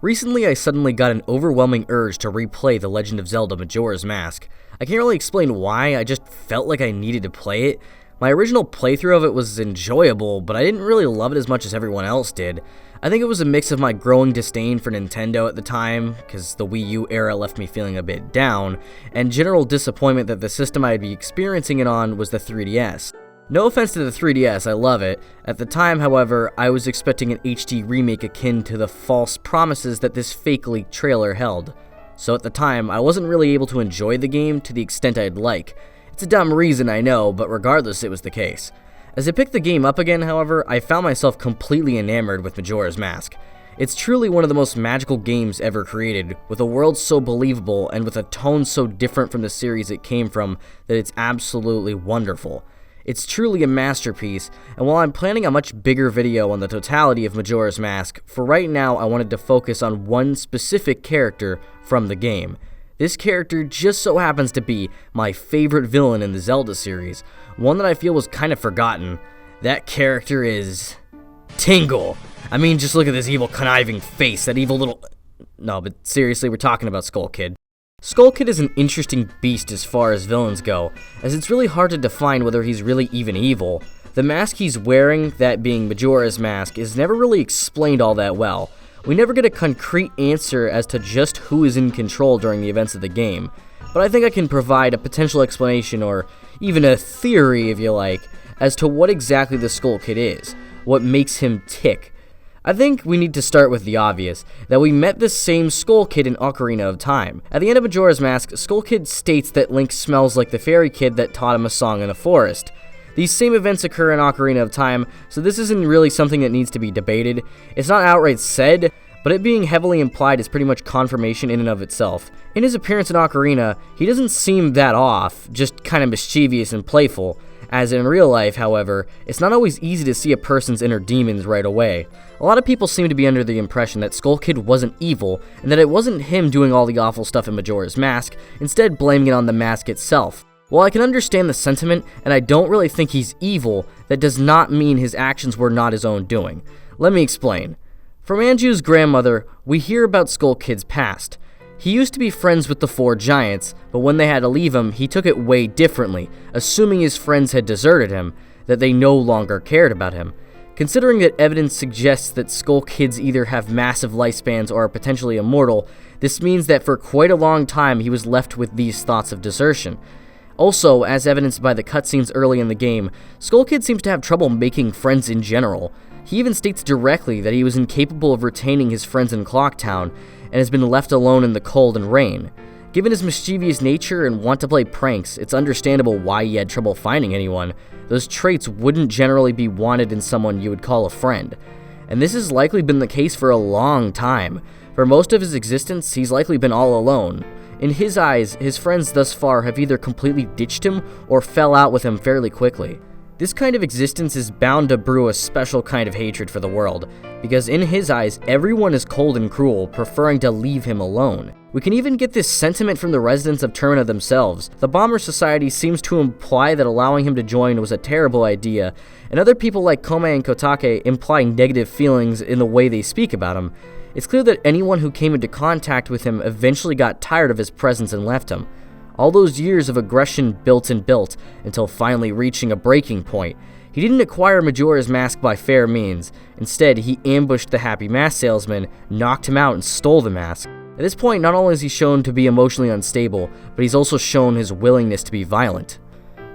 Recently, I suddenly got an overwhelming urge to replay The Legend of Zelda Majora's Mask. I can't really explain why, I just felt like I needed to play it. My original playthrough of it was enjoyable, but I didn't really love it as much as everyone else did. I think it was a mix of my growing disdain for Nintendo at the time, because the Wii U era left me feeling a bit down, and general disappointment that the system I'd be experiencing it on was the 3DS. No offense to the 3DS, I love it. At the time, however, I was expecting an HD remake akin to the false promises that this fake leaked trailer held. So at the time, I wasn't really able to enjoy the game to the extent I'd like. It's a dumb reason, I know, but regardless, it was the case. As I picked the game up again, however, I found myself completely enamored with Majora's Mask. It's truly one of the most magical games ever created, with a world so believable and with a tone so different from the series it came from that it's absolutely wonderful. It's truly a masterpiece, and while I'm planning a much bigger video on the totality of Majora's Mask, for right now I wanted to focus on one specific character from the game. This character just so happens to be my favorite villain in the Zelda series, one that I feel was kind of forgotten. That character is Tingle. I mean, just look at this evil conniving face, that evil little... No, but seriously, we're talking about Skull Kid. Skull Kid is an interesting beast as far as villains go, as it's really hard to define whether he's really even evil. The mask he's wearing, that being Majora's Mask, is never really explained all that well. We never get a concrete answer as to just who is in control during the events of the game, but I think I can provide a potential explanation, or even a theory if you like, as to what exactly the Skull Kid is, what makes him tick. I think we need to start with the obvious, that we met this same Skull Kid in Ocarina of Time. At the end of Majora's Mask, Skull Kid states that Link smells like the fairy kid that taught him a song in the forest. These same events occur in Ocarina of Time, so this isn't really something that needs to be debated. It's not outright said, but it being heavily implied is pretty much confirmation in and of itself. In his appearance in Ocarina, he doesn't seem that off, just kind of mischievous and playful. As in real life, however, it's not always easy to see a person's inner demons right away. A lot of people seem to be under the impression that Skull Kid wasn't evil, and that it wasn't him doing all the awful stuff in Majora's Mask, instead blaming it on the mask itself. While I can understand the sentiment, and I don't really think he's evil, that does not mean his actions were not his own doing. Let me explain. From Anju's grandmother, we hear about Skull Kid's past. He used to be friends with the four giants, but when they had to leave him, he took it way differently, assuming his friends had deserted him, that they no longer cared about him. Considering that evidence suggests that Skull Kids either have massive lifespans or are potentially immortal, this means that for quite a long time he was left with these thoughts of desertion. Also, as evidenced by the cutscenes early in the game, Skull Kid seems to have trouble making friends in general. He even states directly that he was incapable of retaining his friends in Clocktown, and has been left alone in the cold and rain. Given his mischievous nature and want to play pranks, it's understandable why he had trouble finding anyone. Those traits wouldn't generally be wanted in someone you would call a friend. And this has likely been the case for a long time. For most of his existence, he's likely been all alone. In his eyes, his friends thus far have either completely ditched him or fell out with him fairly quickly. This kind of existence is bound to brew a special kind of hatred for the world, because in his eyes, everyone is cold and cruel, preferring to leave him alone. We can even get this sentiment from the residents of Termina themselves. The Bomber Society seems to imply that allowing him to join was a terrible idea, and other people like Kome and Kotake imply negative feelings in the way they speak about him. It's clear that anyone who came into contact with him eventually got tired of his presence and left him. All those years of aggression built and built, until finally reaching a breaking point. He didn't acquire Majora's Mask by fair means. Instead, he ambushed the Happy Mask salesman, knocked him out, and stole the mask. At this point, not only is he shown to be emotionally unstable, but he's also shown his willingness to be violent.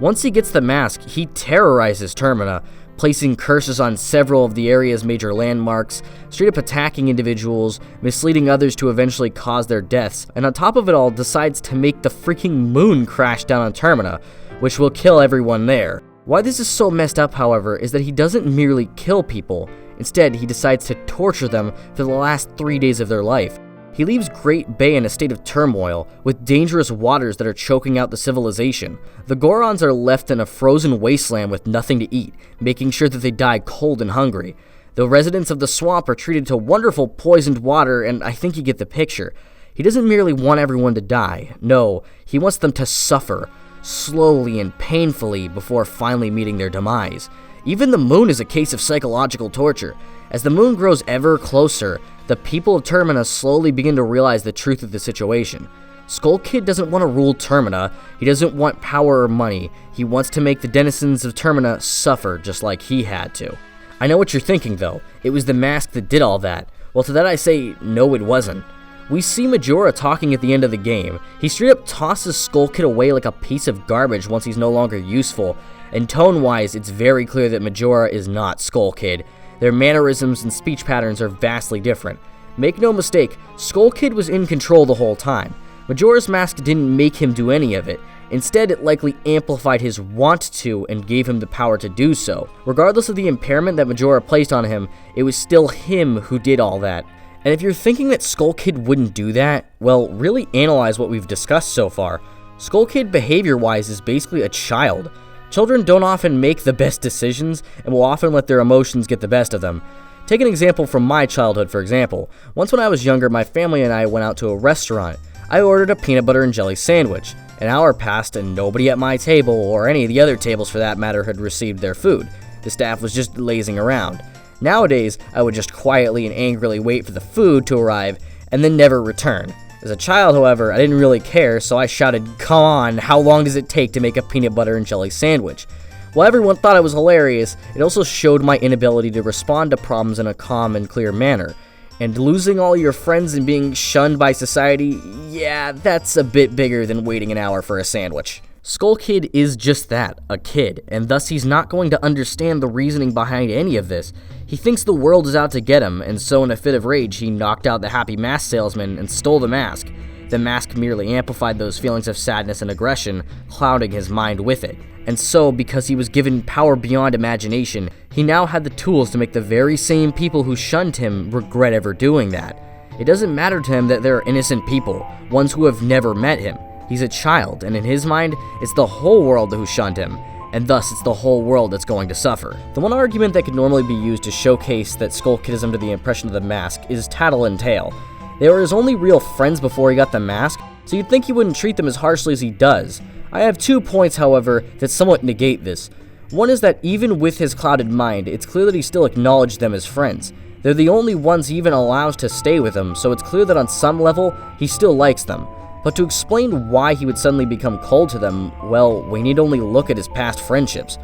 Once he gets the mask, he terrorizes Termina, placing curses on several of the area's major landmarks, straight up attacking individuals, misleading others to eventually cause their deaths, and on top of it all decides to make the freaking moon crash down on Termina, which will kill everyone there. Why this is so messed up, however, is that he doesn't merely kill people. Instead, he decides to torture them for the last 3 days of their life. He leaves Great Bay in a state of turmoil, with dangerous waters that are choking out the civilization. The Gorons are left in a frozen wasteland with nothing to eat, making sure that they die cold and hungry. The residents of the swamp are treated to wonderful poisoned water, and I think you get the picture. He doesn't merely want everyone to die. No, he wants them to suffer, slowly and painfully, before finally meeting their demise. Even the moon is a case of psychological torture, As the moon grows ever closer, the people of Termina slowly begin to realize the truth of the situation. Skull Kid doesn't want to rule Termina, he doesn't want power or money, he wants to make the denizens of Termina suffer just like he had to. I know what you're thinking though, it was the mask that did all that. Well, to that I say, no it wasn't. We see Majora talking at the end of the game. He straight up tosses Skull Kid away like a piece of garbage once he's no longer useful, and tone-wise it's very clear that Majora is not Skull Kid. Their mannerisms and speech patterns are vastly different. Make no mistake, Skull Kid was in control the whole time. Majora's Mask didn't make him do any of it. Instead, it likely amplified his want to and gave him the power to do so. Regardless of the impairment that Majora placed on him, it was still him who did all that. And if you're thinking that Skull Kid wouldn't do that, well, really analyze what we've discussed so far. Skull Kid, behavior-wise, is basically a child. Children don't often make the best decisions, and will often let their emotions get the best of them. Take an example from my childhood, for example. Once when I was younger, my family and I went out to a restaurant. I ordered a peanut butter and jelly sandwich. An hour passed and nobody at my table, or any of the other tables for that matter, had received their food. The staff was just lazing around. Nowadays, I would just quietly and angrily wait for the food to arrive and then never return. As a child, however, I didn't really care, so I shouted, "Come on, how long does it take to make a peanut butter and jelly sandwich?" While everyone thought it was hilarious, it also showed my inability to respond to problems in a calm and clear manner. And losing all your friends and being shunned by society, yeah, that's a bit bigger than waiting an hour for a sandwich. Skull Kid is just that, a kid, and thus he's not going to understand the reasoning behind any of this. He thinks the world is out to get him, and so in a fit of rage, he knocked out the happy mask salesman and stole the mask. The mask merely amplified those feelings of sadness and aggression, clouding his mind with it. And so, because he was given power beyond imagination, he now had the tools to make the very same people who shunned him regret ever doing that. It doesn't matter to him that there are innocent people, ones who have never met him. He's a child, and in his mind, it's the whole world who shunned him, and thus it's the whole world that's going to suffer. The one argument that could normally be used to showcase that Skull Kid is under the impression of the mask is Tattle and Tail. They were his only real friends before he got the mask, so you'd think he wouldn't treat them as harshly as he does. I have 2 points, however, that somewhat negate this. One is that even with his clouded mind, it's clear that he still acknowledged them as friends. They're the only ones he even allows to stay with him, so it's clear that on some level, he still likes them. But to explain why he would suddenly become cold to them, well, we need only look at his past friendships.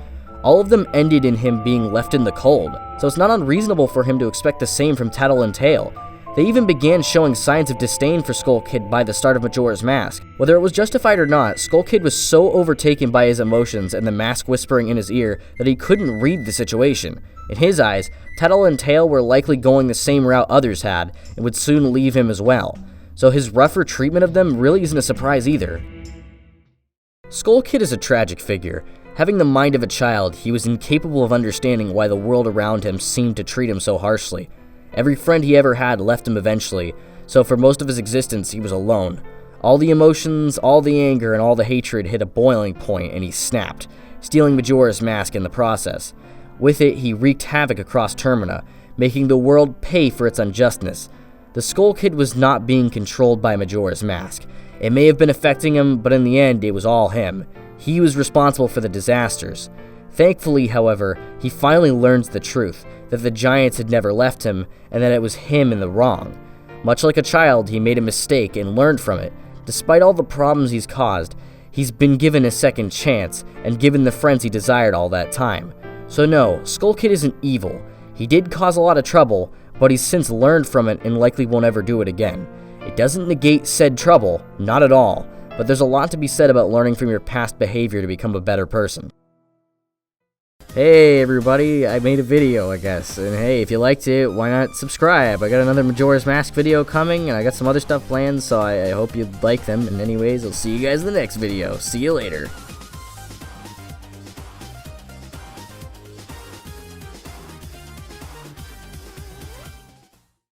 All of them ended in him being left in the cold, so it's not unreasonable for him to expect the same from Tattle and Tail. They even began showing signs of disdain for Skull Kid by the start of Majora's Mask. Whether it was justified or not, Skull Kid was so overtaken by his emotions and the mask whispering in his ear that he couldn't read the situation. In his eyes, Tattle and Tail were likely going the same route others had, and would soon leave him as well. So his rougher treatment of them really isn't a surprise either. Skull Kid is a tragic figure. Having the mind of a child, he was incapable of understanding why the world around him seemed to treat him so harshly. Every friend he ever had left him eventually, so for most of his existence he was alone. All the emotions, all the anger, and all the hatred hit a boiling point and he snapped, stealing Majora's Mask in the process. With it, he wreaked havoc across Termina, making the world pay for its unjustness. The Skull Kid was not being controlled by Majora's Mask. It may have been affecting him, but in the end, it was all him. He was responsible for the disasters. Thankfully, however, he finally learns the truth, that the giants had never left him, and that it was him in the wrong. Much like a child, he made a mistake and learned from it. Despite all the problems he's caused, he's been given a second chance, and given the friends he desired all that time. So no, Skull Kid isn't evil. He did cause a lot of trouble, but he's since learned from it and likely won't ever do it again. It doesn't negate said trouble, not at all, but there's a lot to be said about learning from your past behavior to become a better person. Hey everybody, I made a video I guess, and hey, if you liked it, why not subscribe? I got another Majora's Mask video coming, and I got some other stuff planned, so I hope you like them, and anyways, I'll see you guys in the next video. See you later.